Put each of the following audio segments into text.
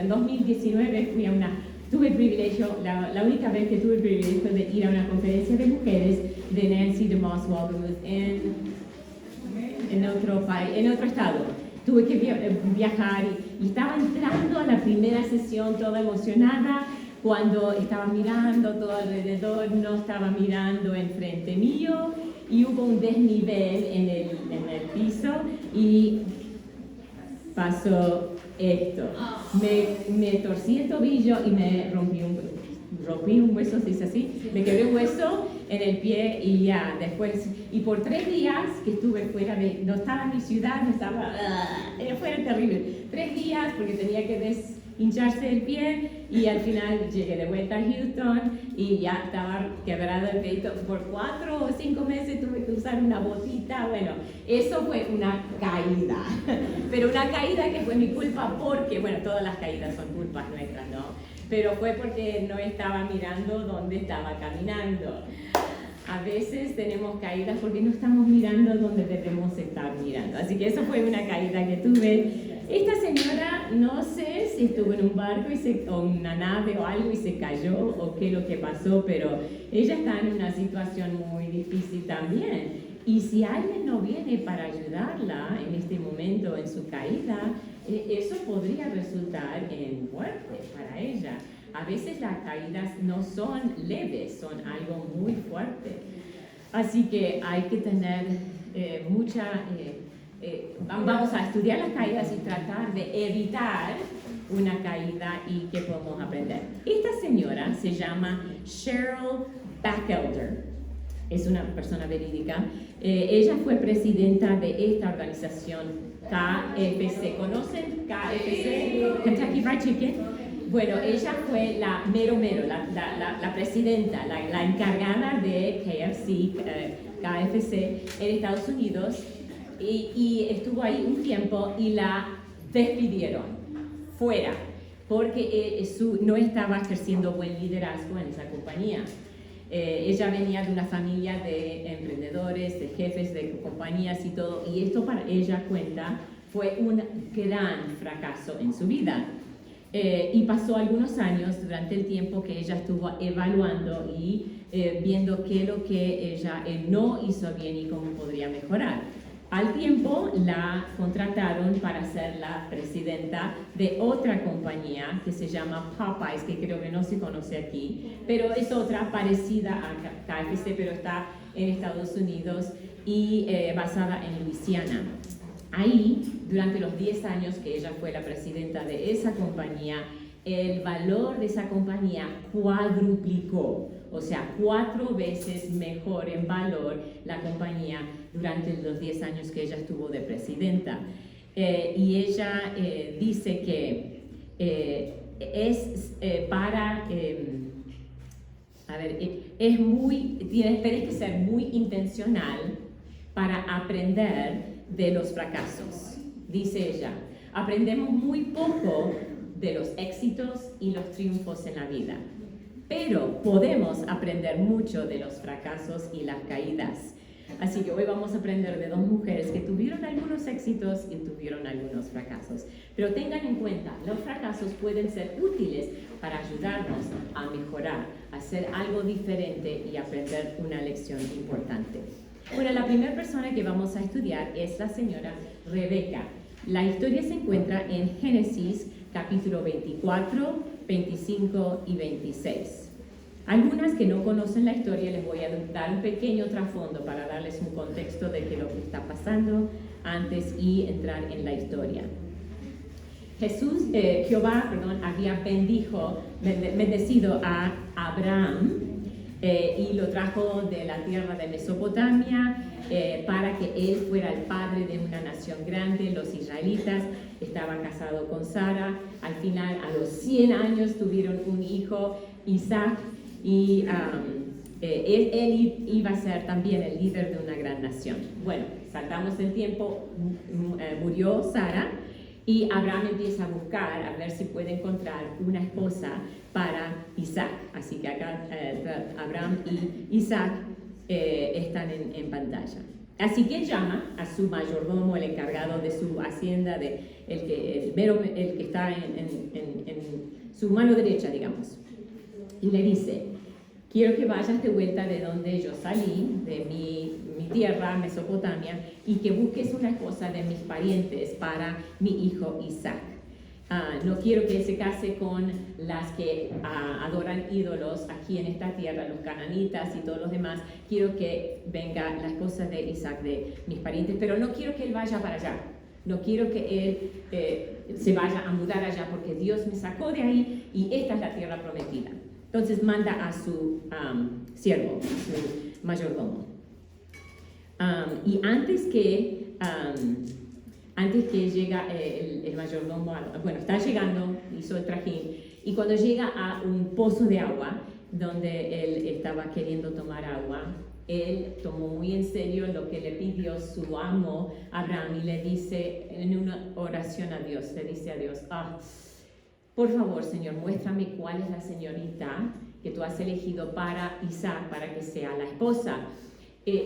En 2019 tuve el privilegio, la única vez que tuve el privilegio de ir a una conferencia de mujeres de Nancy DeMoss Wolgemuth en otro país, en otro estado. Tuve que viajar y estaba entrando a la primera sesión toda emocionada cuando estaba mirando todo alrededor, no estaba mirando enfrente mío y hubo un desnivel en el piso y pasó esto. Me torcí el tobillo y me rompí un hueso, se dice así, me quebré un hueso en el pie y ya, después, y por 3 días que estuve fuera no estaba en mi ciudad, fue terrible, 3 días porque tenía que deshincharse el pie y al final llegué de vuelta a Houston y ya estaba quebrado el pie. Por 4 o 5 meses tuve que usar una botita. Bueno, eso fue una caída, pero una caída que fue mi culpa porque, bueno, todas las caídas son culpas nuestras, ¿no? Pero fue porque no estaba mirando dónde estaba caminando. A veces tenemos caídas porque no estamos mirando dónde debemos estar mirando. Así que eso fue una caída que tuve. Esta señora, no sé si estuvo en un barco o una nave o algo y se cayó o qué es lo que pasó, pero ella está en una situación muy difícil también. Y si alguien no viene para ayudarla en este momento, en su caída, eso podría resultar en muerte para ella. A veces las caídas no son leves, son algo muy fuerte. Así que hay que tener vamos a estudiar las caídas y tratar de evitar una caída y qué podemos aprender. Esta señora se llama Cheryl Bachelder. Es una persona verídica. Ella fue presidenta de esta organización KFC. ¿Conocen KFC? Kentucky Fried Chicken. Bueno, ella fue la la presidenta, la encargada de KFC en Estados Unidos y estuvo ahí un tiempo y la despidieron fuera porque no estaba ejerciendo buen liderazgo en esa compañía. Ella venía de una familia de emprendedores, de jefes de compañías y todo, y esto para ella fue un gran fracaso en su vida. Y pasó algunos años durante el tiempo que ella estuvo evaluando y viendo qué es lo que ella no hizo bien y cómo podría mejorar. Al tiempo la contrataron para ser la presidenta de otra compañía que se llama Popeyes, que creo que no se conoce aquí, pero es otra parecida a KFC, pero está en Estados Unidos y basada en Luisiana. Ahí, durante los 10 años que ella fue la presidenta de esa compañía, el valor de esa compañía cuadruplicó, o sea, 4 veces mejor en valor la compañía durante los 10 años que ella estuvo de presidenta. Y ella dice que tienes que ser muy intencional para aprender de los fracasos, dice ella. Aprendemos muy poco de los éxitos y los triunfos en la vida, pero podemos aprender mucho de los fracasos y las caídas. Así que hoy vamos a aprender de 2 mujeres que tuvieron algunos éxitos y tuvieron algunos fracasos. Pero tengan en cuenta, los fracasos pueden ser útiles para ayudarnos a mejorar, a hacer algo diferente y aprender una lección importante. Bueno, la primera persona que vamos a estudiar es la señora Rebeca. La historia se encuentra en Génesis capítulo 24, 25 y 26. Algunas que no conocen la historia les voy a dar un pequeño trasfondo para darles un contexto de lo que está pasando antes y entrar en la historia. Jehová había bendecido a Abraham y lo trajo de la tierra de Mesopotamia para que él fuera el padre de una nación grande. Los israelitas estaban casados con Sara. Al final, a los 100 años, tuvieron un hijo, Isaac, y él iba a ser también el líder de una gran nación. Bueno, saltamos el tiempo, murió Sara, y Abraham empieza a buscar a ver si puede encontrar una esposa para Isaac. Así que acá Abraham y Isaac están en pantalla. Así que llama a su mayordomo, el encargado de su hacienda, el que está en su mano derecha, digamos. Y le dice, quiero que vayas de vuelta de donde yo salí, de mi tierra, Mesopotamia, y que busques una esposa de mis parientes para mi hijo Isaac. No quiero que él se case con las que adoran ídolos aquí en esta tierra, los cananitas y todos los demás. Quiero que venga la esposa de Isaac, de mis parientes, pero no quiero que él vaya para allá. No quiero que él se vaya a mudar allá, porque Dios me sacó de ahí y esta es la tierra prometida. Entonces manda a su siervo, su mayordomo. Y antes que llega el mayordomo, está llegando, hizo el trajín, y cuando llega a un pozo de agua, donde él estaba queriendo tomar agua, él tomó muy en serio lo que le pidió su amo Abraham y le dice en una oración a Dios, le dice a Dios, por favor, Señor, muéstrame cuál es la señorita que tú has elegido para Isaac, para que sea la esposa.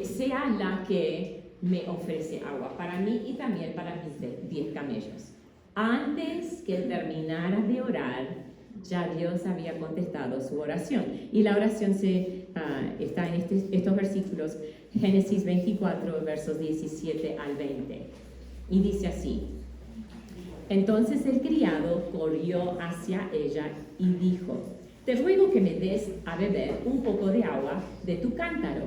Sea la que me ofrece agua para mí y también para mis 10 camellos. Antes que él terminara de orar, ya Dios había contestado su oración. Y la oración está en estos versículos, Génesis 24, versos 17 al 20. Y dice así, entonces el criado corrió hacia ella y dijo, te ruego que me des a beber un poco de agua de tu cántaro.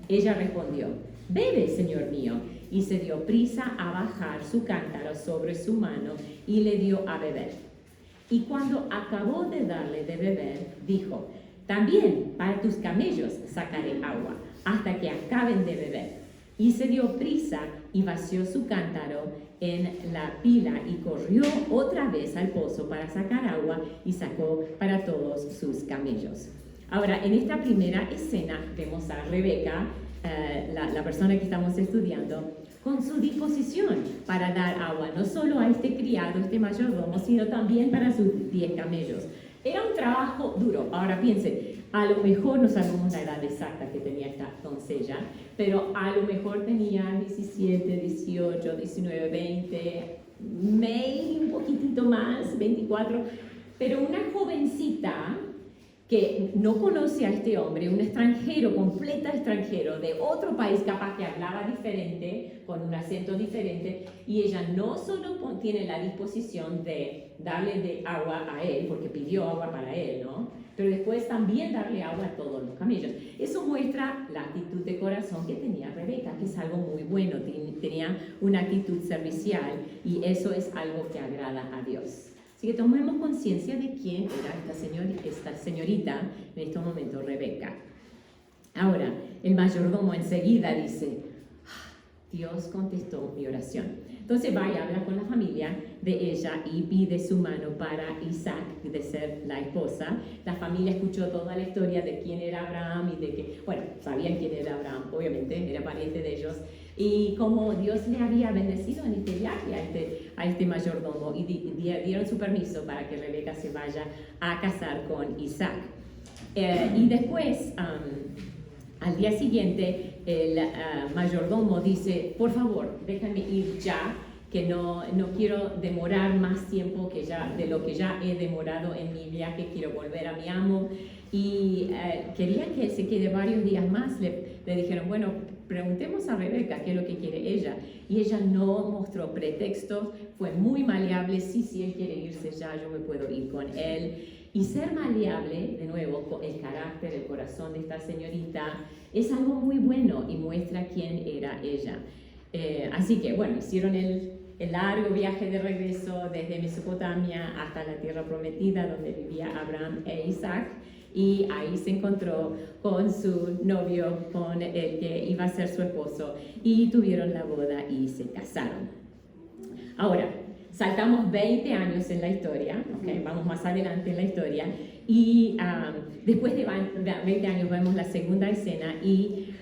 Ella respondió, bebe, señor mío, y se dio prisa a bajar su cántaro sobre su mano y le dio a beber. Y cuando acabó de darle de beber, dijo, también para tus camellos sacaré agua, hasta que acaben de beber. Y se dio prisa y vació su cántaro en la pila y corrió otra vez al pozo para sacar agua y sacó para todos sus camellos. Ahora, en esta primera escena vemos a Rebeca, la persona que estamos estudiando, con su disposición para dar agua, no solo a este criado, este mayordomo, sino también para sus 10 camellos. Era un trabajo duro. Ahora piensen, a lo mejor no sabemos la edad exacta que tenía esta doncella, pero a lo mejor tenía 17, 18, 19, 20, maybe un poquitito más, 24, pero una jovencita que no conoce a este hombre, un extranjero, completo extranjero, de otro país capaz que hablaba diferente, con un acento diferente, y ella no solo tiene la disposición de darle de agua a él, porque pidió agua para él, ¿no? Pero después también darle agua a todos los camellos. Eso muestra la actitud de corazón que tenía Rebeca, que es algo muy bueno, tenía una actitud servicial, y eso es algo que agrada a Dios. Así que tomemos conciencia de quién era esta señorita, en este momento Rebeca. Ahora, el mayordomo enseguida dice, Dios contestó mi oración. Entonces va y habla con la familia de ella y pide su mano para Isaac, de ser la esposa. La familia escuchó toda la historia de quién era Abraham y de que, sabían quién era Abraham, obviamente, era pariente de ellos. Y como Dios le había bendecido en este viaje a este mayordomo y dieron su permiso para que Rebeca se vaya a casar con Isaac. Y después, al día siguiente, el mayordomo dice, por favor, déjame ir ya, que no quiero demorar más tiempo de lo que ya he demorado en mi viaje, quiero volver a mi amo. Y quería que se quede varios días más. Le dijeron, bueno, preguntemos a Rebeca qué es lo que quiere ella. Y ella no mostró pretextos, fue muy maleable. Sí, él quiere irse ya, yo me puedo ir con él. Y ser maleable, de nuevo, el carácter, el corazón de esta señorita, es algo muy bueno y muestra quién era ella. Así que, hicieron el largo viaje de regreso desde Mesopotamia hasta la tierra prometida donde vivía Abraham e Isaac. Y ahí se encontró con su novio, con el que iba a ser su esposo, y tuvieron la boda y se casaron. Ahora, saltamos 20 años en la historia, ¿okay? Vamos más adelante en la historia, y después de 20 años vemos la segunda escena, y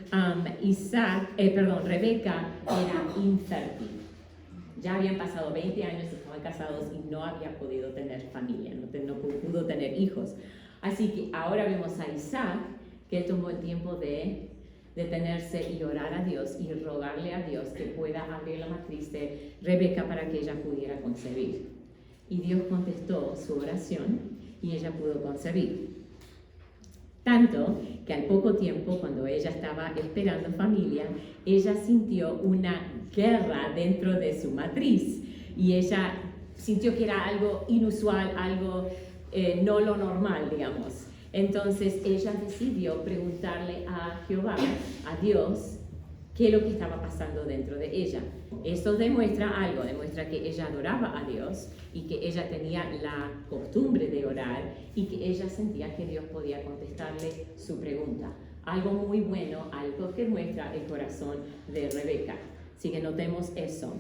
Rebeca era infértil. Ya habían pasado 20 años, estaban casados y no había podido tener familia, no pudo tener hijos. Así que ahora vemos a Isaac, que tomó el tiempo de detenerse y orar a Dios y rogarle a Dios que pueda abrir la matriz de Rebeca para que ella pudiera concebir. Y Dios contestó su oración y ella pudo concebir. Tanto que al poco tiempo, cuando ella estaba esperando familia, ella sintió una guerra dentro de su matriz y ella sintió que era algo inusual, algo no lo normal, digamos. Entonces ella decidió preguntarle a Jehová, a Dios, qué es lo que estaba pasando dentro de ella. Eso demuestra algo, demuestra que ella adoraba a Dios y que ella tenía la costumbre de orar y que ella sentía que Dios podía contestarle su pregunta. Algo muy bueno, algo que muestra el corazón de Rebeca. Así que notemos eso.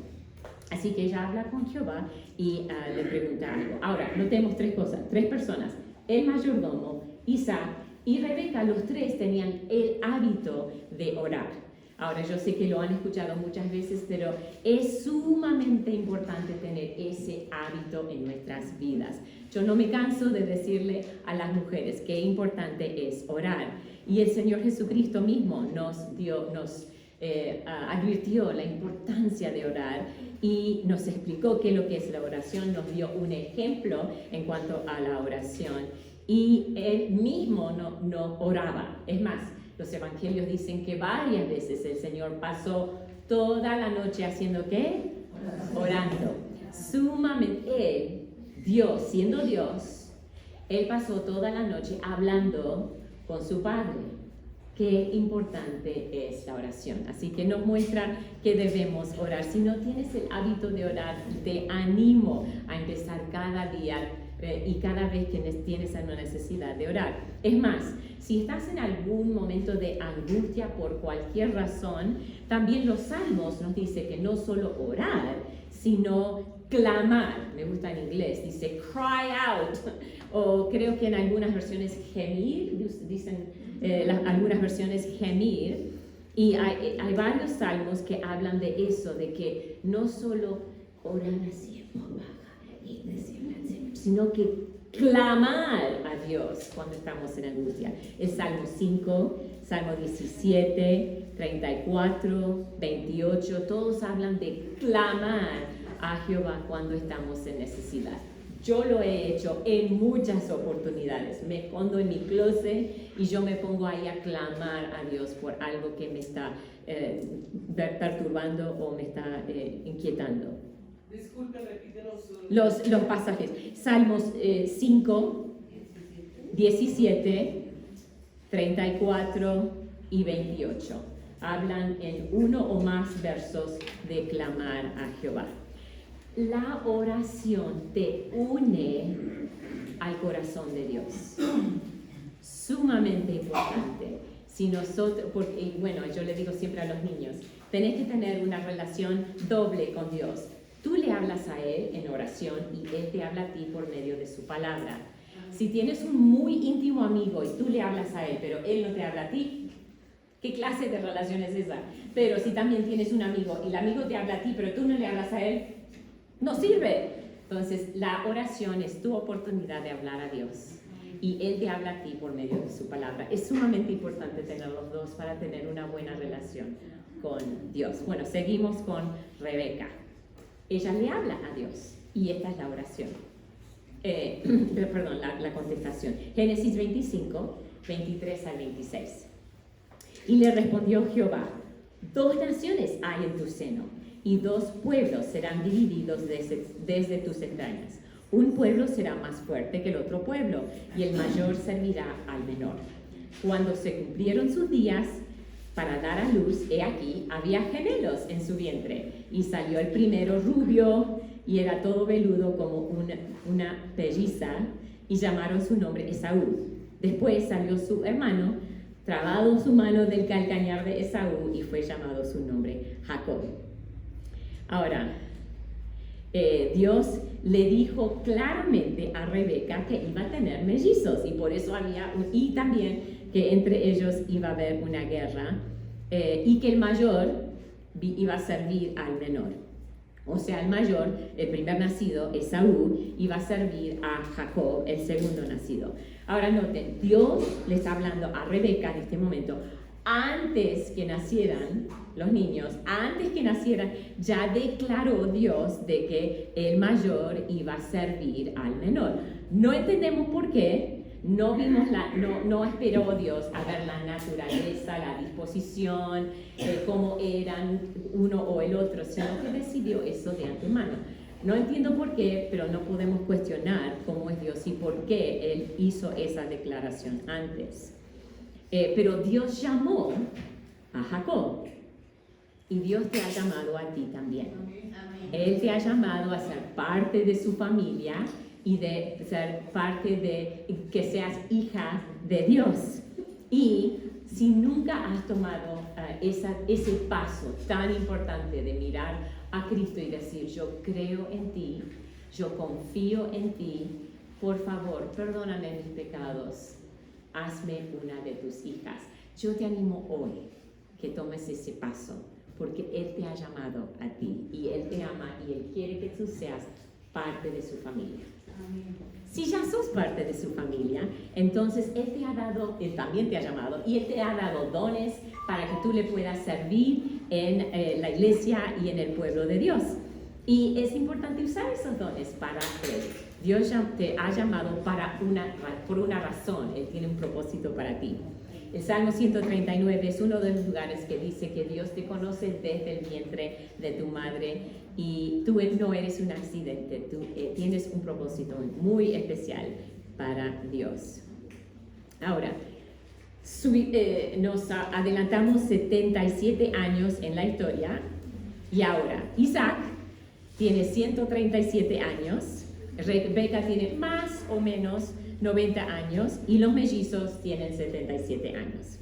Así que ella habla con Jehová y le pregunta algo. Ahora, notemos tres cosas, tres personas. El mayordomo, Isaac y Rebeca, los tres tenían el hábito de orar. Ahora, yo sé que lo han escuchado muchas veces, pero es sumamente importante tener ese hábito en nuestras vidas. Yo no me canso de decirle a las mujeres qué importante es orar. Y el Señor Jesucristo mismo nos advirtió la importancia de orar y nos explicó qué es lo que es la oración, nos dio un ejemplo en cuanto a la oración. Y él mismo no oraba. Es más, los evangelios dicen que varias veces el Señor pasó toda la noche haciendo ¿qué? Orando. Sumamente, Dios, siendo Dios, él pasó toda la noche hablando con su Padre. Qué importante es la oración. Así que nos muestra que debemos orar. Si no tienes el hábito de orar, te animo a empezar cada día y cada vez que tienes una necesidad de orar. Es más, si estás en algún momento de angustia por cualquier razón, también los salmos nos dice que no solo orar, sino clamar. Me gusta en inglés, dice cry out, o creo que en algunas versiones gemir, dicen algunas versiones gemir, y hay varios salmos que hablan de eso, de que no solo orar así en voz baja y decirle al Señor, sino que clamar a Dios cuando estamos en angustia. El Salmo 5, Salmo 17, 34, 28, todos hablan de clamar a Jehová cuando estamos en necesidad. Yo lo he hecho en muchas oportunidades. Me escondo en mi closet y yo me pongo ahí a clamar a Dios por algo que me está perturbando o me está inquietando. Disculpe, repítenos los pasajes. Salmos 5, 17, 34 y 28. Hablan en uno o más versos de clamar a Jehová. La oración te une al corazón de Dios. Sumamente importante. Si nosotros, porque, bueno, yo le digo siempre a los niños, tenés que tener una relación doble con Dios. Tú le hablas a Él en oración y Él te habla a ti por medio de su palabra. Si tienes un muy íntimo amigo y tú le hablas a Él, pero Él no te habla a ti, ¿qué clase de relación es esa? Pero si también tienes un amigo y el amigo te habla a ti, pero tú no le hablas a Él, no sirve. Entonces, la oración es tu oportunidad de hablar a Dios y Él te habla a ti por medio de su palabra. Es sumamente importante tener los dos para tener una buena relación con Dios. Bueno, seguimos con Rebeca. Ella le habla a Dios y esta es la oración. La contestación. Génesis 25, 23 al 26. Y le respondió Jehová: 2 naciones hay en tu seno, y 2 pueblos serán divididos desde tus entrañas. Un pueblo será más fuerte que el otro pueblo, y el mayor servirá al menor. Cuando se cumplieron sus días para dar a luz, he aquí, había gemelos en su vientre, y salió el primero rubio, y era todo veludo como una pelliza, y llamaron su nombre Esaú. Después salió su hermano, trabado su mano del calcañar de Esaú, y fue llamado su nombre Jacob. Ahora, Dios le dijo claramente a Rebeca que iba a tener mellizos, y por eso y también que entre ellos iba a haber una guerra, y que el mayor iba a servir al menor. O sea, el mayor, el primer nacido, Esaú, iba a servir a Jacob, el segundo nacido. Ahora noten, Dios le está hablando a Rebeca en este momento: antes que nacieran los niños, antes que nacieran, ya declaró Dios de que el mayor iba a servir al menor. No entendemos por qué, no esperó Dios a ver la naturaleza, la disposición, cómo eran uno o el otro, sino que decidió eso de antemano. No entiendo por qué, pero no podemos cuestionar cómo es Dios y por qué Él hizo esa declaración antes. Pero Dios llamó a Jacob y Dios te ha llamado a ti también. Él te ha llamado a ser parte de su familia y de ser parte de que seas hija de Dios. Y si nunca has tomado ese paso tan importante de mirar a Cristo y decir, yo creo en ti, yo confío en ti, por favor, perdóname mis pecados, hazme una de tus hijas. Yo te animo hoy que tomes ese paso, porque Él te ha llamado a ti y Él te ama y Él quiere que tú seas parte de su familia. Amén. Si ya sos parte de su familia, entonces Él también te ha llamado y Él te ha dado dones para que tú le puedas servir en la iglesia y en el pueblo de Dios. Y es importante usar esos dones para Él. Dios te ha llamado por una razón. Él tiene un propósito para ti. El Salmo 139 es uno de los lugares que dice que Dios te conoce desde el vientre de tu madre y tú no eres un accidente, tú tienes un propósito muy especial para Dios. Ahora, nos adelantamos 77 años en la historia y ahora Isaac tiene 137 años, Rebeca tiene más o menos 90 años y los mellizos tienen 77 años.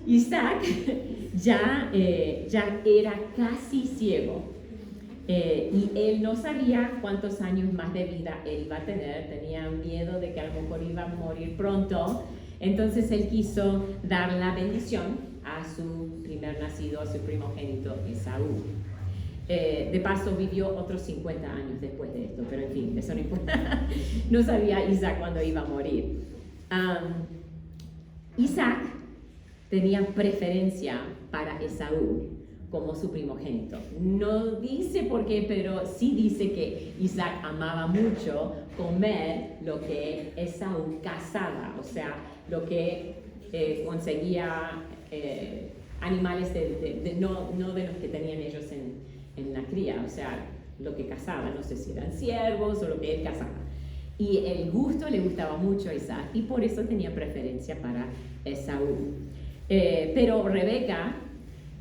Isaac ya era casi ciego y él no sabía cuántos años más de vida él iba a tener, tenía miedo de que a lo mejor iba a morir pronto, entonces él quiso dar la bendición a su primer nacido, a su primogénito Esaú. De paso vivió otros 50 años después de esto, pero en fin, eso no importa. No sabía Isaac cuándo iba a morir. Isaac tenía preferencia para Esaú como su primogénito. No dice por qué, pero sí dice que Isaac amaba mucho comer lo que Esaú cazaba, o sea, lo que conseguía animales no de los que tenían ellos en la cría, o sea, lo que cazaba, no sé si eran ciervos o lo que él cazaba. Y el gusto le gustaba mucho a Isaac y por eso tenía preferencia para Esaú. Pero Rebeca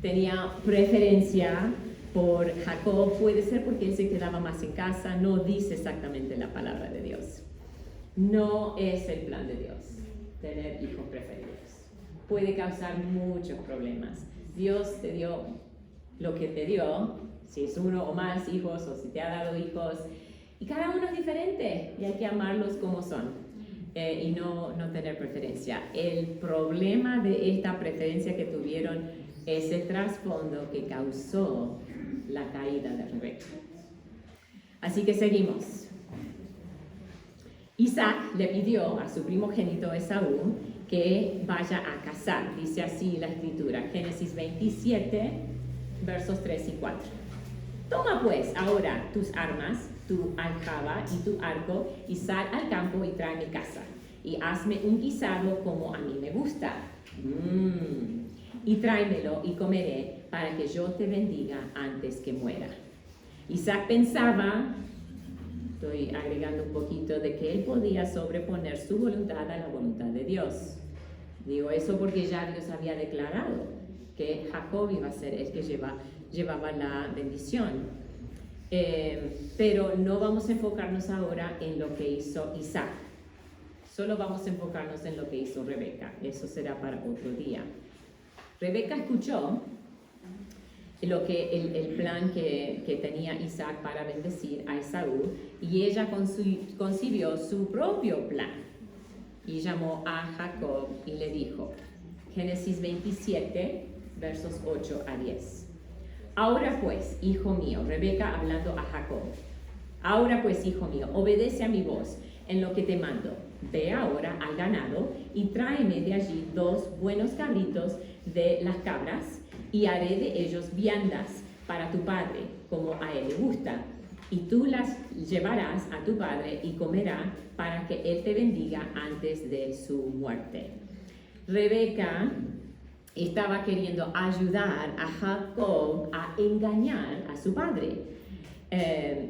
tenía preferencia por Jacob, puede ser porque él se quedaba más en casa, no dice exactamente la palabra de Dios. No es el plan de Dios tener hijos preferidos. Puede causar muchos problemas. Dios te dio lo que te dio, si es uno o más hijos o si te ha dado hijos, y cada uno es diferente y hay que amarlos como son y no tener preferencia. El problema de esta preferencia que tuvieron es el trasfondo que causó la caída de Rebeca. Así que seguimos. Isaac le pidió a su primogénito Esaú que vaya a cazar, dice así la escritura, Génesis 27, versos 3 y 4. Toma pues ahora tus armas, tu aljaba y tu arco, y sal al campo y tráeme caza, y hazme un guisado como a mí me gusta. Y tráemelo y comeré para que yo te bendiga antes que muera. Isaac pensaba, estoy agregando un poquito, de que él podía sobreponer su voluntad a la voluntad de Dios. Digo eso porque ya Dios había declarado que Jacob iba a ser el que llevaba la bendición. Pero no vamos a enfocarnos ahora en lo que hizo Isaac. Solo vamos a enfocarnos en lo que hizo Rebeca. Eso será para otro día. Rebeca escuchó el plan que tenía Isaac para bendecir a Esaú y ella concibió su propio plan y llamó a Jacob y le dijo, Génesis 27, versos 8 a 10. Ahora pues, hijo mío, Rebeca hablando a Jacob, ahora pues, hijo mío, obedece a mi voz en lo que te mando. Ve ahora al ganado y tráeme de allí 2 buenos cabritos de las cabras y haré de ellos viandas para tu padre, como a él le gusta. Y tú las llevarás a tu padre y comerá para que él te bendiga antes de su muerte. Rebeca estaba queriendo ayudar a Jacob a engañar a su padre.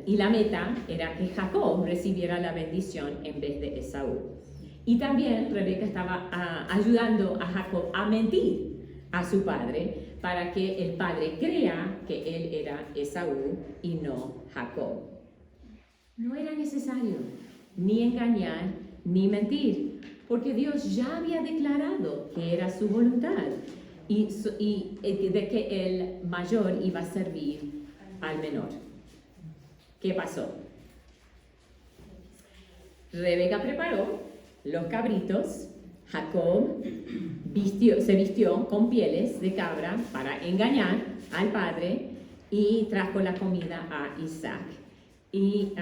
Y la meta era que Jacob recibiera la bendición en vez de Esaú. Y también Rebeca estaba ayudando a Jacob a mentir a su padre para que el padre crea que él era Esaú y no Jacob. No era necesario ni engañar ni mentir, porque Dios ya había declarado que era su voluntad y de que el mayor iba a servir al menor. ¿Qué pasó? Rebeca preparó los cabritos, Jacob se vistió con pieles de cabra para engañar al padre y trajo la comida a Isaac. Y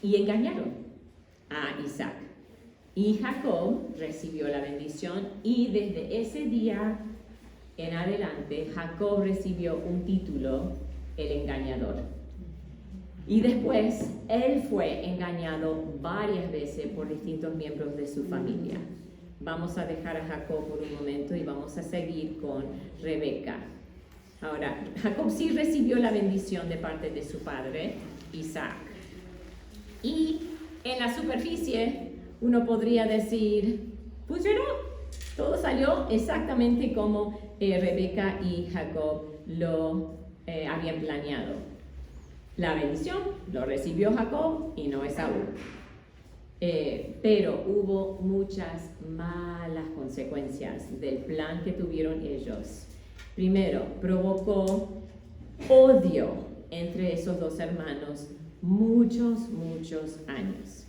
engañaron a Isaac. Y Jacob recibió la bendición y desde ese día en adelante Jacob recibió un título, el engañador. Y después él fue engañado varias veces por distintos miembros de su familia. Vamos a dejar a Jacob por un momento y vamos a seguir con Rebeca. Ahora, Jacob sí recibió la bendición de parte de su padre, Isaac. Y en la superficie uno podría decir, pues ya no, todo salió exactamente como Rebeca y Jacob lo habían planeado. La bendición lo recibió Jacob y no Esaú. Pero hubo muchas malas consecuencias del plan que tuvieron ellos. Primero, provocó odio entre esos dos hermanos muchos años.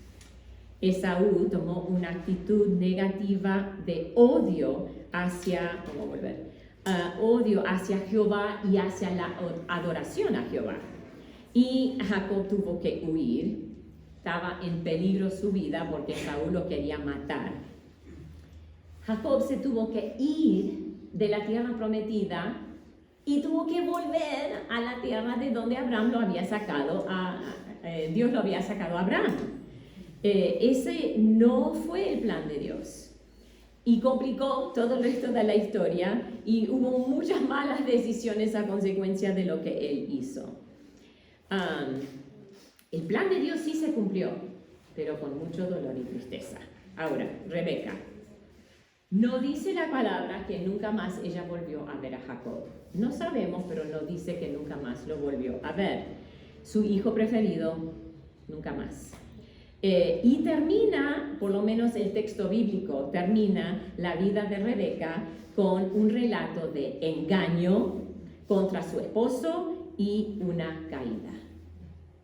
Esaú tomó una actitud negativa de odio hacia, odio hacia Jehová y hacia la adoración a Jehová. Y Jacob tuvo que huir. Estaba en peligro su vida porque Esaú lo quería matar. Jacob se tuvo que ir de la tierra prometida y tuvo que volver a la tierra de donde Abraham lo había sacado, Dios lo había sacado a Abraham. Ese no fue el plan de Dios. Y complicó todo el resto de la historia y hubo muchas malas decisiones a consecuencia de lo que él hizo. El plan de Dios sí se cumplió, pero con mucho dolor y tristeza. Ahora, Rebeca. No dice la palabra que nunca más ella volvió a ver a Jacob. No sabemos, pero no dice que nunca más lo volvió a ver. Su hijo preferido, nunca más. Y termina, por lo menos el texto bíblico, termina la vida de Rebeca con un relato de engaño contra su esposo y una caída.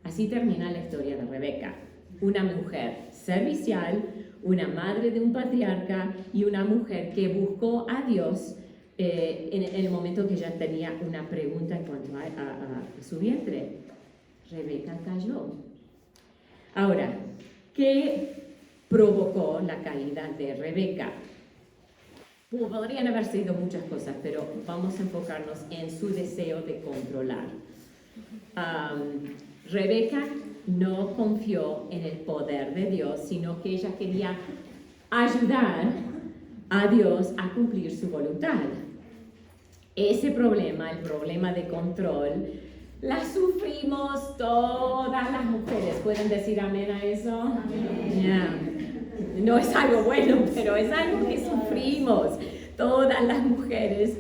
Así termina la historia de Rebeca, una mujer servicial, una madre de un patriarca y una mujer que buscó a Dios en el momento que ya tenía una pregunta en cuanto a su vientre. Rebeca cayó. Ahora, ¿qué provocó la caída de Rebeca? Podrían haber sido muchas cosas, pero vamos a enfocarnos en su deseo de controlar. Rebeca no confió en el poder de Dios, sino que ella quería ayudar a Dios a cumplir su voluntad. Ese problema, el problema de control, la sufrimos todas las mujeres. ¿Pueden decir amén a eso? Amén. Yeah. No es algo bueno, pero es algo que sufrimos todas las mujeres.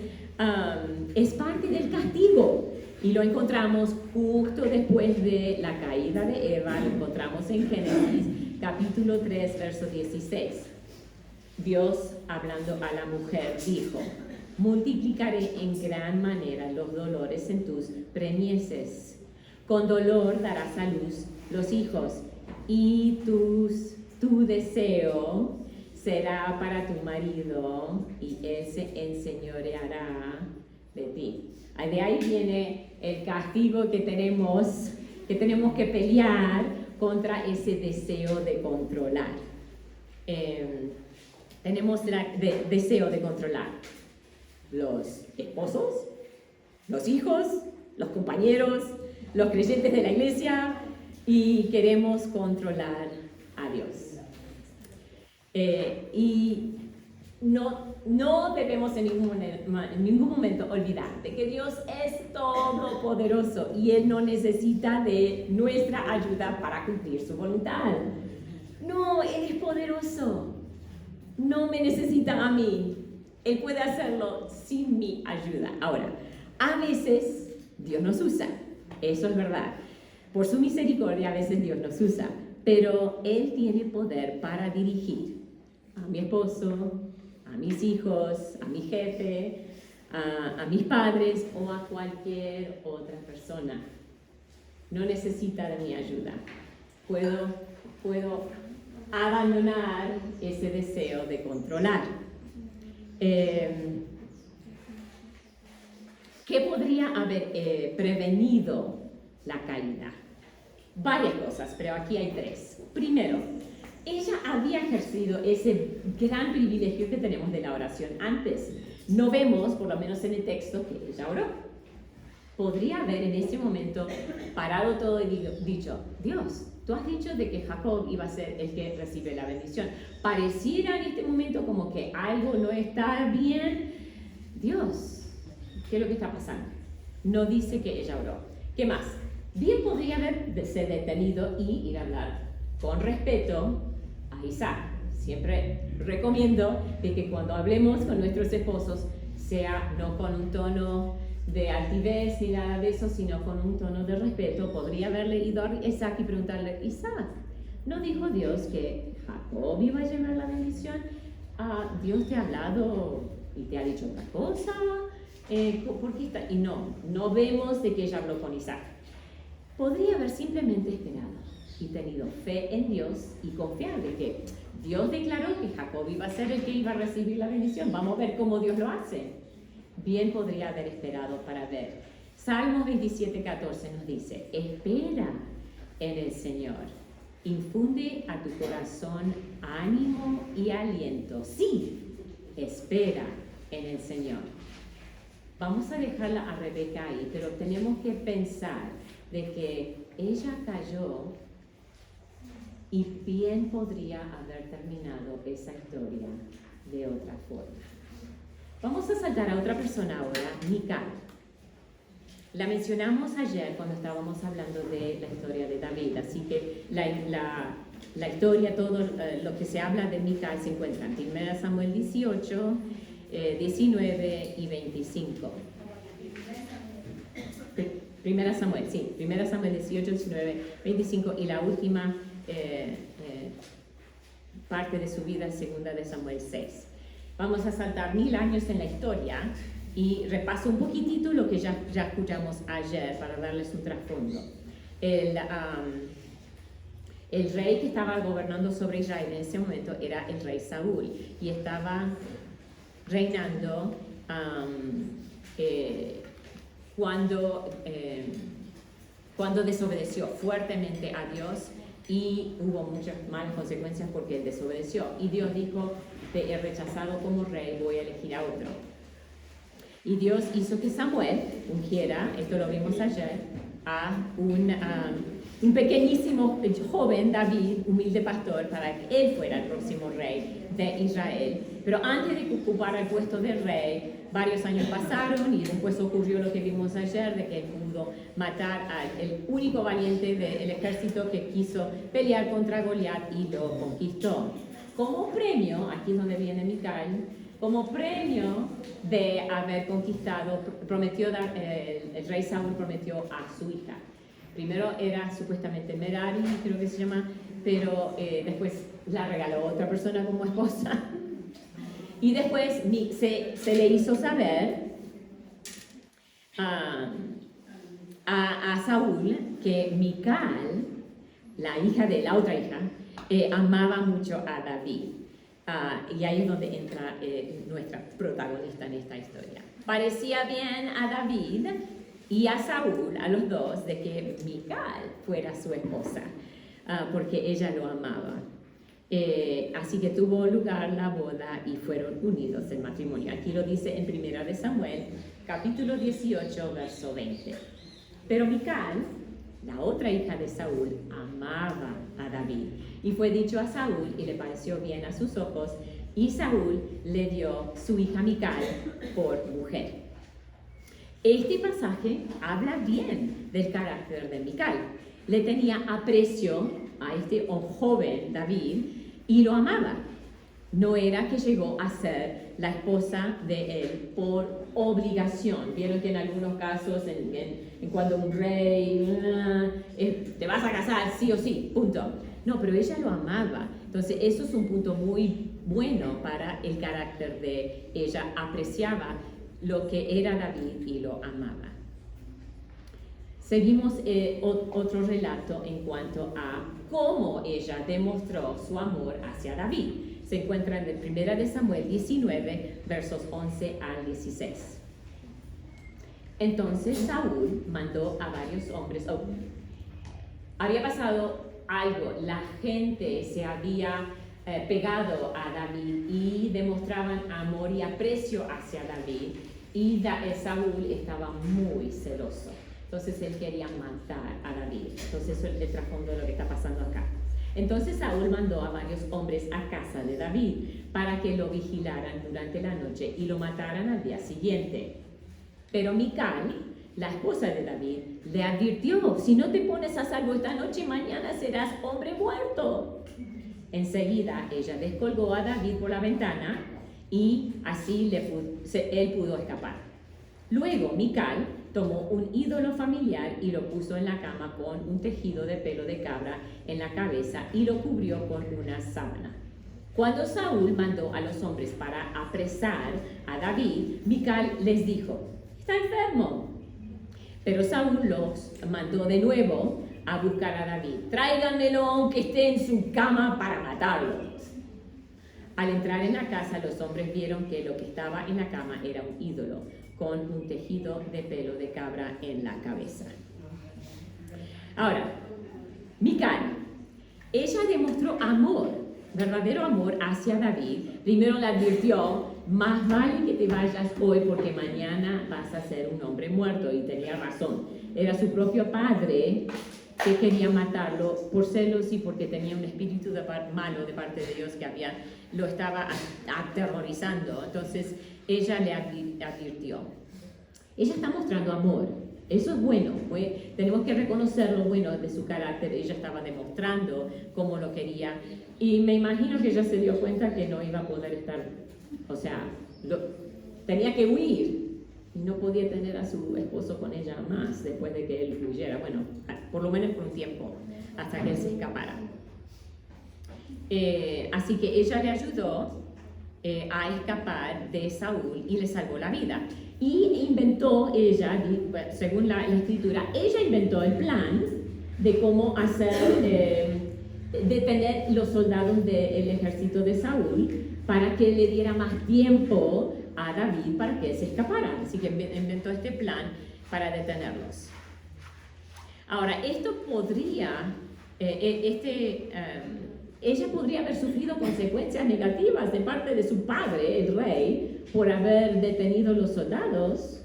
Es parte del castigo. Y lo encontramos justo después de la caída de Eva, lo encontramos en Génesis, capítulo 3, verso 16. Dios, hablando a la mujer, dijo, multiplicaré en gran manera los dolores en tus preñeces. Con dolor darás a luz los hijos, y tu deseo será para tu marido, y él se enseñoreará de ti. De ahí viene el castigo que tenemos que pelear contra ese deseo de controlar. Tenemos el deseo de controlar. los esposos, los hijos, los compañeros, los creyentes de la iglesia, y queremos controlar a Dios. Y no debemos en ningún momento olvidar de que Dios es todopoderoso y Él no necesita de nuestra ayuda para cumplir su voluntad. No, Él es poderoso. No me necesita a mí. Él puede hacerlo sin mi ayuda. Ahora, a veces Dios nos usa. Eso es verdad. Por su misericordia a veces Dios nos usa. Pero Él tiene poder para dirigir a mi esposo, a mis hijos, a mi jefe, a mis padres o a cualquier otra persona. No necesita de mi ayuda. Puedo abandonar ese deseo de controlar. ¿Qué podría haber prevenido la caída? Varias cosas, pero aquí hay 3. Primero, ella había ejercido ese gran privilegio que tenemos de la oración antes. No vemos, por lo menos en el texto, que ella oró. Podría haber en ese momento parado todo y dicho: Dios, tú has dicho de que Jacob iba a ser el que recibe la bendición. Pareciera en este momento como que algo no está bien. Dios, ¿qué es lo que está pasando? No dice que ella oró. ¿Qué más? Bien podría haberse detenido y ir a hablar con respeto a Isaac. Siempre recomiendo de que cuando hablemos con nuestros esposos sea no con un tono de altivez ni nada de eso, sino con un tono de respeto. Podría haberle ido a Isaac y preguntarle: Isaac, ¿no dijo Dios que Jacob iba a llevar la bendición? ¿Dios te ha hablado y te ha dicho otra cosa? ¿Por qué está? Y no vemos de que ella habló con Isaac. Podría haber simplemente esperado y tenido fe en Dios y confiar de que Dios declaró que Jacob iba a ser el que iba a recibir la bendición. Vamos a ver cómo Dios lo hace. Bien podría haber esperado para ver. Salmos 27:14 nos dice: espera en el Señor, infunde a tu corazón ánimo y aliento. Sí, espera en el Señor. Vamos a dejarla a Rebeca ahí, pero tenemos que pensar de que ella cayó y bien podría haber terminado esa historia de otra forma. Vamos a saltar a otra persona ahora, Mical. La mencionamos ayer cuando estábamos hablando de la historia de David, así que la historia, todo lo que se habla de Mical se encuentra en 1 Samuel 18, 19 y 25. 1 Samuel 18, 19, 25 y la última parte de su vida, 2 de Samuel 6. Vamos a saltar 1000 años en la historia y repaso un poquitito lo que ya escuchamos ayer para darles un trasfondo. El rey que estaba gobernando sobre Israel en ese momento era el rey Saúl y estaba reinando cuando desobedeció fuertemente a Dios, y hubo muchas malas consecuencias porque él desobedeció. Y Dios dijo: te he rechazado como rey, voy a elegir a otro. Y Dios hizo que Samuel ungiera, esto lo vimos ayer, a un pequeñísimo joven David, humilde pastor, para que él fuera el próximo rey de Israel. Pero antes de que ocupara el puesto de rey, varios años pasaron y después ocurrió lo que vimos ayer, de que él pudo matar al único valiente del ejército que quiso pelear contra Goliat y lo conquistó. Como premio, aquí es donde viene Mical, como premio de haber conquistado, el rey Saúl prometió a su hija. Primero era supuestamente Merari, creo que se llama, pero después la regaló a otra persona como esposa. Y después se le hizo saber a Saúl que Mical, la hija de la otra hija, amaba mucho a David. Y ahí es donde entra nuestra protagonista en esta historia. Parecía bien a David y a Saúl, a los dos, de que Mical fuera su esposa, porque ella lo amaba. Así que tuvo lugar la boda y fueron unidos en matrimonio. Aquí lo dice en 1 de Samuel, capítulo 18, verso 20. Pero Mical, la otra hija de Saúl, amaba a David. Y fue dicho a Saúl y le pareció bien a sus ojos, y Saúl le dio su hija Mical por mujer. Este pasaje habla bien del carácter de Mical. Le tenía aprecio a este joven David y lo amaba. No era que llegó a ser la esposa de él por obligación. Vieron que en algunos casos, en cuando un rey, te vas a casar sí o sí, punto. No, pero ella lo amaba. Entonces eso es un punto muy bueno para el carácter de ella. Apreciaba lo que era David y lo amaba. Seguimos otro relato en cuanto a cómo ella demostró su amor hacia David. Se encuentra en 1 de Samuel 19, versos 11 al 16. Entonces Saúl mandó a varios hombres. Había pasado algo, la gente se había pegado a David y demostraban amor y aprecio hacia David. Y Saúl estaba muy celoso. Entonces él quería matar a David. Entonces eso es el trasfondo de lo que está pasando acá. Entonces Saúl mandó a varios hombres a casa de David para que lo vigilaran durante la noche y lo mataran al día siguiente. Pero Mical, la esposa de David, le advirtió: si no te pones a salvo esta noche, mañana serás hombre muerto. Enseguida ella descolgó a David por la ventana y así él pudo escapar. Luego Mical tomó un ídolo familiar y lo puso en la cama con un tejido de pelo de cabra en la cabeza y lo cubrió con una sábana. Cuando Saúl mandó a los hombres para apresar a David, Mical les dijo: está enfermo. Pero Saúl los mandó de nuevo a buscar a David. Tráiganmelo aunque esté en su cama para matarlo. Al entrar en la casa, los hombres vieron que lo que estaba en la cama era un ídolo con un tejido de pelo de cabra en la cabeza. Ahora, Mical, ella demostró amor, verdadero amor hacia David. Primero le advirtió: más vale que te vayas hoy porque mañana vas a ser un hombre muerto. Y tenía razón. Era su propio padre que quería matarlo por celos y porque tenía un espíritu malo de parte de Dios que lo estaba aterrorizando. Entonces ella le advirtió. Ella está mostrando amor. Eso es bueno. Tenemos que reconocer lo bueno de su carácter. Ella estaba demostrando cómo lo quería. Y me imagino que ella se dio cuenta que no iba a poder estar, tenía que huir. Y no podía tener a su esposo con ella más después de que él huyera. Bueno, por lo menos por un tiempo, hasta que él se escapara. Así que ella le ayudó a escapar de Saúl y le salvó la vida. Y inventó ella, según la escritura, ella inventó el plan de cómo detener los soldados del ejército de Saúl para que le diera más tiempo a David para que él se escapara. Así que inventó este plan para detenerlos. Ahora, esto podría, ella podría haber sufrido consecuencias negativas de parte de su padre, el rey, por haber detenido los soldados.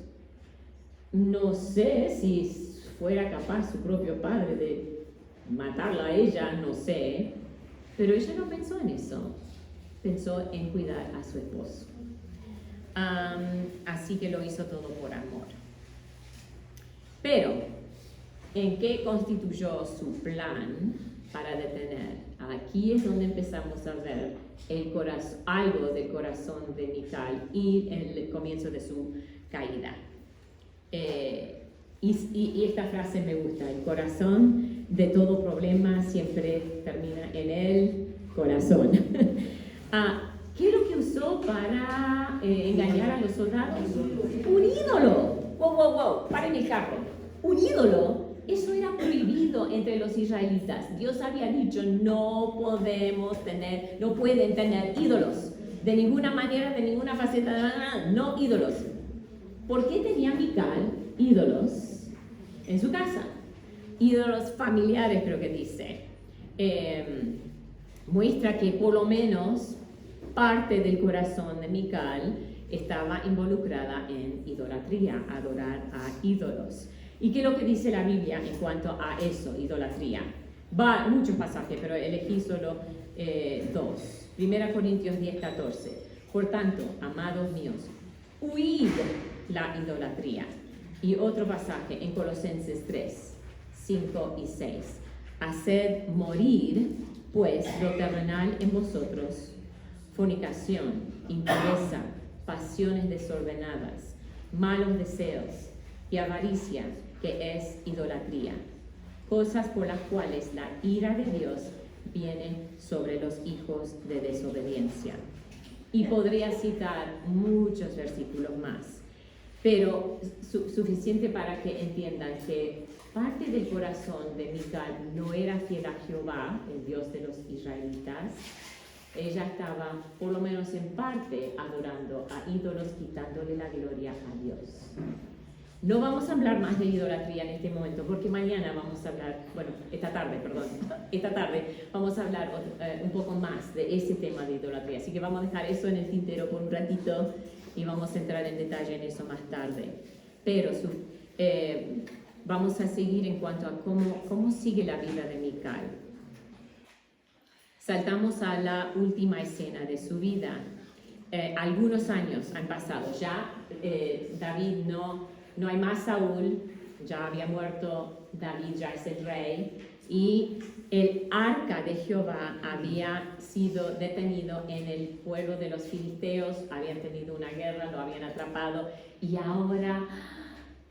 No sé si fuera capaz su propio padre de matarla a ella, no sé. Pero ella no pensó en eso. Pensó en cuidar a su esposo. Así que lo hizo todo por amor. Pero, ¿en qué constituyó su plan para detener? Aquí es donde empezamos a ver algo del corazón de Mical y el comienzo de su caída. Y esta frase me gusta: el corazón de todo problema siempre termina en el corazón. ¿Qué es lo que usó para engañar a los soldados? Un ídolo. Wow, paren el carro. Un ídolo. Eso era prohibido entre los israelitas. Dios había dicho: no pueden tener ídolos. De ninguna manera, de ninguna faceta, no ídolos. ¿Por qué tenía Mical ídolos en su casa? Ídolos familiares, creo que dice. muestra que por lo menos parte del corazón de Mical estaba involucrada en idolatría, adorar a ídolos. ¿Y qué es lo que dice la Biblia en cuanto a eso, idolatría? Va muchos pasajes, pero elegí solo dos. 1 Corintios 10:14. Por tanto, amados míos, huid la idolatría. Y otro pasaje en Colosenses 3:5 y 6. Haced morir, pues, lo terrenal en vosotros: fornicación, impureza, pasiones desordenadas, malos deseos y avaricia, que es idolatría, cosas por las cuales la ira de Dios viene sobre los hijos de desobediencia. Y podría citar muchos versículos más, pero suficiente para que entiendan que parte del corazón de Mical no era fiel a Jehová, el Dios de los israelitas. Ella estaba, por lo menos en parte, adorando a ídolos, quitándole la gloria a Dios. No vamos a hablar más de idolatría en este momento, porque mañana vamos a hablar, esta tarde vamos a hablar un poco más de ese tema de idolatría. Así que vamos a dejar eso en el tintero por un ratito y vamos a entrar en detalle en eso más tarde. Pero vamos a seguir en cuanto a cómo sigue la vida de Mical. Saltamos a la última escena de su vida. Algunos años han pasado. Ya David no hay más Saúl, ya había muerto David, ya es el rey, y el arca de Jehová había sido detenido en el pueblo de los filisteos, habían tenido una guerra, lo habían atrapado, y ahora,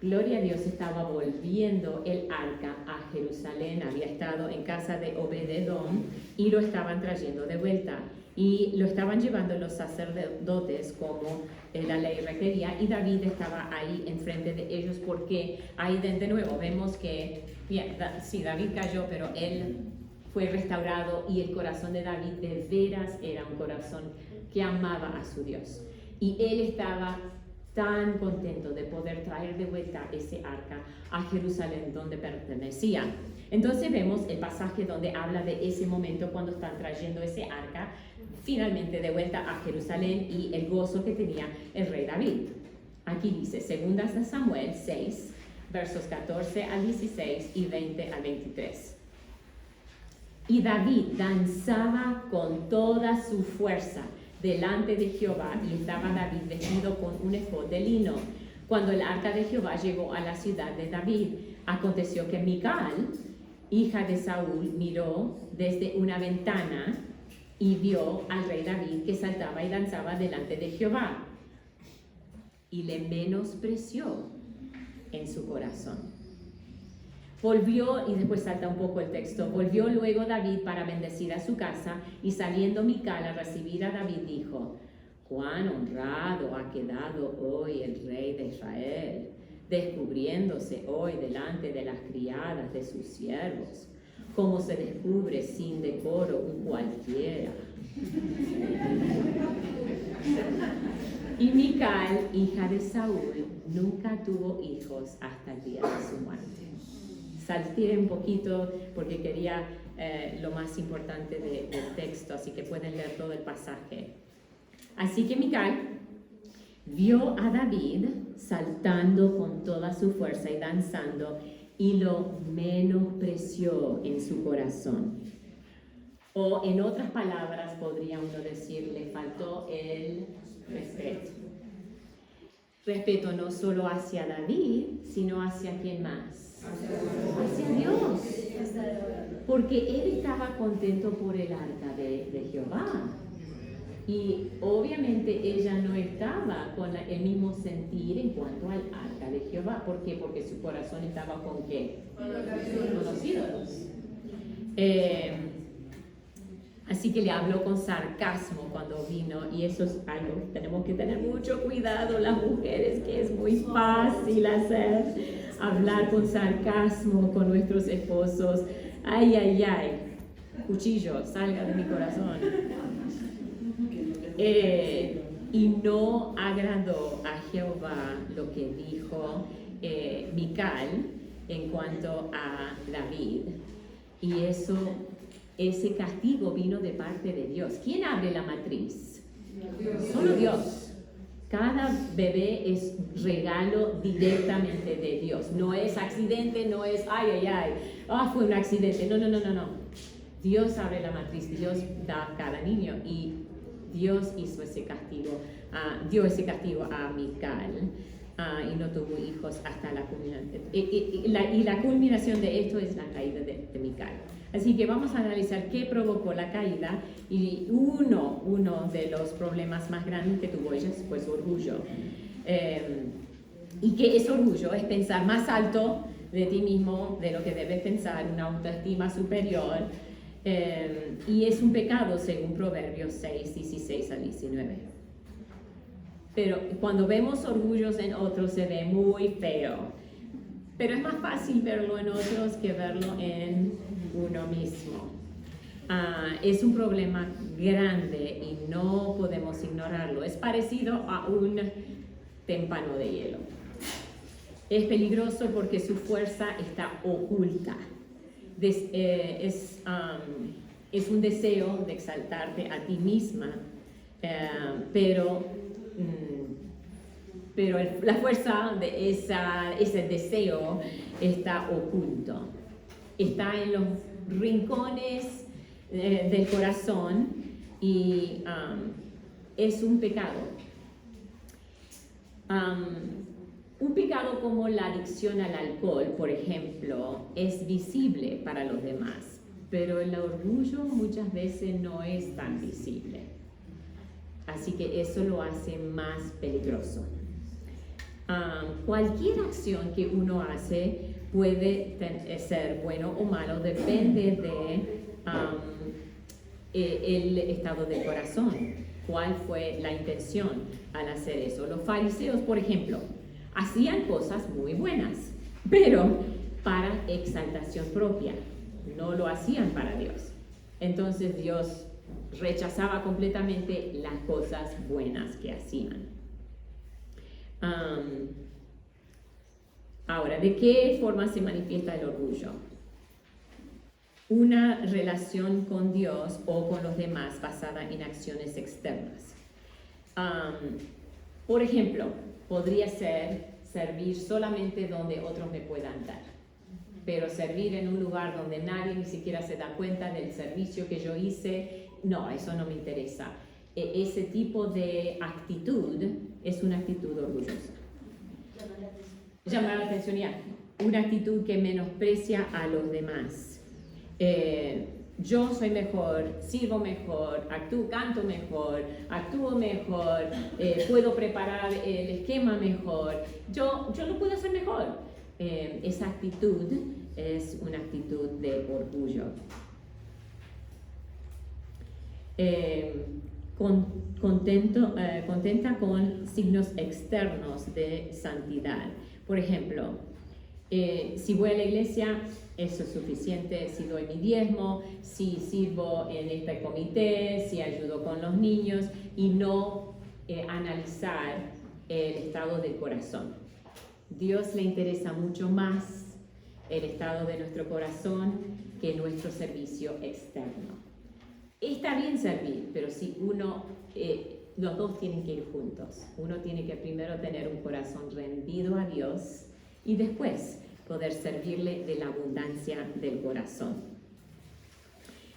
gloria a Dios, estaba volviendo el arca a Jerusalén. Había estado en casa de Obed-Edom y lo estaban trayendo de vuelta. Y lo estaban llevando los sacerdotes como la ley requería, y David estaba ahí enfrente de ellos, porque ahí de nuevo vemos que, sí, David cayó, pero él fue restaurado, y el corazón de David de veras era un corazón que amaba a su Dios. Y él estaba tan contento de poder traer de vuelta ese arca a Jerusalén, donde pertenecía. Entonces vemos el pasaje donde habla de ese momento cuando están trayendo ese arca finalmente de vuelta a Jerusalén, y el gozo que tenía el rey David. Aquí dice, 2 Samuel 6, versos 14 al 16 y 20 al 23. Y David danzaba con toda su fuerza delante de Jehová, y estaba David vestido con un efod de lino. Cuando el arca de Jehová llegó a la ciudad de David, aconteció que Mical, hija de Saúl, miró desde una ventana y vio al rey David que saltaba y danzaba delante de Jehová, y le menospreció en su corazón. Volvió, y después salta un poco el texto, volvió luego David para bendecir a su casa, y saliendo Mical a recibir a David dijo: cuán honrado ha quedado hoy el rey de Israel, descubriéndose hoy delante de las criadas de sus siervos, como se descubre sin decoro un cualquiera. Y Mical, hija de Saúl, nunca tuvo hijos hasta el día de su muerte. Salté un poquito porque quería lo más importante del texto, así que pueden leer todo el pasaje. Así que Mical vio a David saltando con toda su fuerza y danzando, y lo menospreció en su corazón. O en otras palabras podría uno decir, le faltó el respeto. Respeto no solo hacia David, sino hacia quién más. Hacia Dios. Porque él estaba contento por el arca de Jehová. Y obviamente ella no estaba con el mismo sentir en cuanto al arca de Jehová. ¿Por qué? Porque su corazón estaba con ¿qué? Con los ídolos. Así que le habló con sarcasmo cuando vino, y eso es algo, tenemos que tener mucho cuidado las mujeres, que es muy fácil hablar con sarcasmo con nuestros esposos. Ay, ay, ay, cuchillo, salga de mi corazón. Y no agradó a Jehová lo que dijo Mical en cuanto a David, y eso ese castigo vino de parte de Dios. ¿Quién abre la matriz? Solo Dios. Cada bebé es regalo directamente de Dios. No es accidente, no es fue un accidente. No. Dios abre la matriz, Dios da a cada niño y Dios hizo ese castigo, dio ese castigo a Mical y no tuvo hijos hasta la culminación. Y la culminación de esto es la caída de Mical. Así que vamos a analizar qué provocó la caída y uno de los problemas más grandes que tuvo ella fue su orgullo. Y que es orgullo, es pensar más alto de ti mismo de lo que debes pensar, una autoestima superior. Y es un pecado según Proverbios 6, 16 al 19. Pero cuando vemos orgullos en otros se ve muy feo. Pero es más fácil verlo en otros que verlo en uno mismo. Es un problema grande y no podemos ignorarlo. Es parecido a un témpano de hielo. Es peligroso porque su fuerza está oculta. Es un deseo de exaltarte a ti misma, pero la fuerza de ese deseo está oculto. Está en los rincones del corazón y es un pecado. Un pecado como la adicción al alcohol, por ejemplo, es visible para los demás, pero el orgullo muchas veces no es tan visible. Así que eso lo hace más peligroso. Cualquier acción que uno hace puede ser bueno o malo, depende el estado del corazón. ¿Cuál fue la intención al hacer eso? Los fariseos, por ejemplo, hacían cosas muy buenas, pero para exaltación propia, no lo hacían para Dios. Entonces Dios rechazaba completamente las cosas buenas que hacían. Ahora, ¿de qué forma se manifiesta el orgullo? Una relación con Dios o con los demás basada en acciones externas. Por ejemplo, podría ser servir solamente donde otros me puedan dar, pero servir en un lugar donde nadie ni siquiera se da cuenta del servicio que yo hice, no, eso no me interesa. Ese tipo de actitud es una actitud orgullosa. Llamar la atención, ya, una actitud que menosprecia a los demás. Yo soy mejor, sirvo mejor, canto mejor, actúo mejor, puedo preparar el esquema mejor, yo lo puedo hacer mejor. Esa actitud es una actitud de orgullo. Contenta con signos externos de santidad. Por ejemplo, si voy a la iglesia, eso es suficiente. Si doy mi diezmo, si sirvo en este comité, si ayudo con los niños, y no analizar el estado del corazón. Dios le interesa mucho más el estado de nuestro corazón que nuestro servicio externo. Está bien servir, pero si los dos tienen que ir juntos. Uno tiene que primero tener un corazón rendido a Dios y después poder servirle de la abundancia del corazón.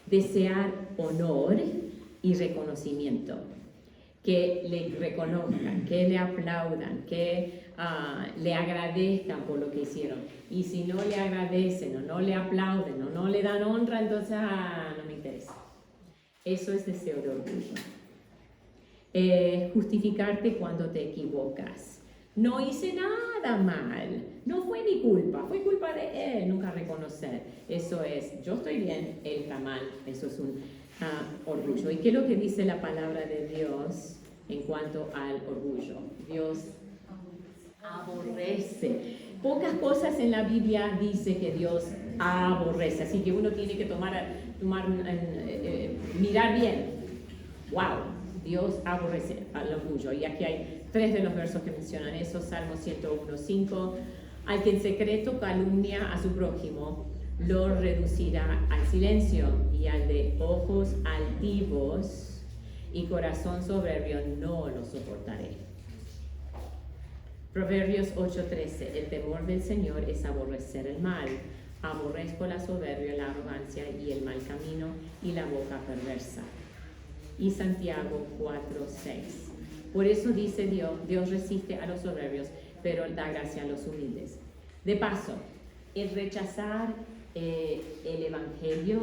Desear honor y reconocimiento, que le reconozcan, que le aplaudan, que le agradezcan por lo que hicieron. Y si no le agradecen o no le aplauden o no le dan honra, entonces no me interesa. Eso es deseo de orgullo. Justificarte cuando te equivocas. No hice nada mal, no fue mi culpa, fue culpa de él. Nunca reconocer. Eso es, yo estoy bien, él está mal. Eso es un orgullo. ¿Y qué es lo que dice la palabra de Dios en cuanto al orgullo? Dios aborrece. Pocas cosas en la Biblia dice que Dios aborrece. Así que uno tiene que mirar bien. ¡Wow! Dios aborrece al orgullo. Y aquí hay 3 de los versos que mencionan eso. Salmo 101:5. Al que en secreto calumnia a su prójimo, lo reducirá al silencio. y al de ojos altivos y corazón soberbio no lo soportaré. Proverbios 8:13. El temor del Señor es aborrecer el mal. Aborrezco la soberbia, la arrogancia y el mal camino y la boca perversa. Y Santiago 4:6. Por eso dice Dios resiste a los soberbios, pero da gracia a los humildes. De paso, el rechazar el Evangelio,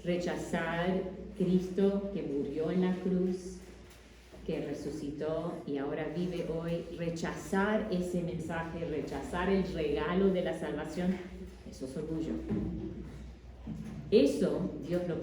rechazar Cristo que murió en la cruz, que resucitó y ahora vive hoy, rechazar ese mensaje, rechazar el regalo de la salvación, eso es orgullo. Eso Dios lo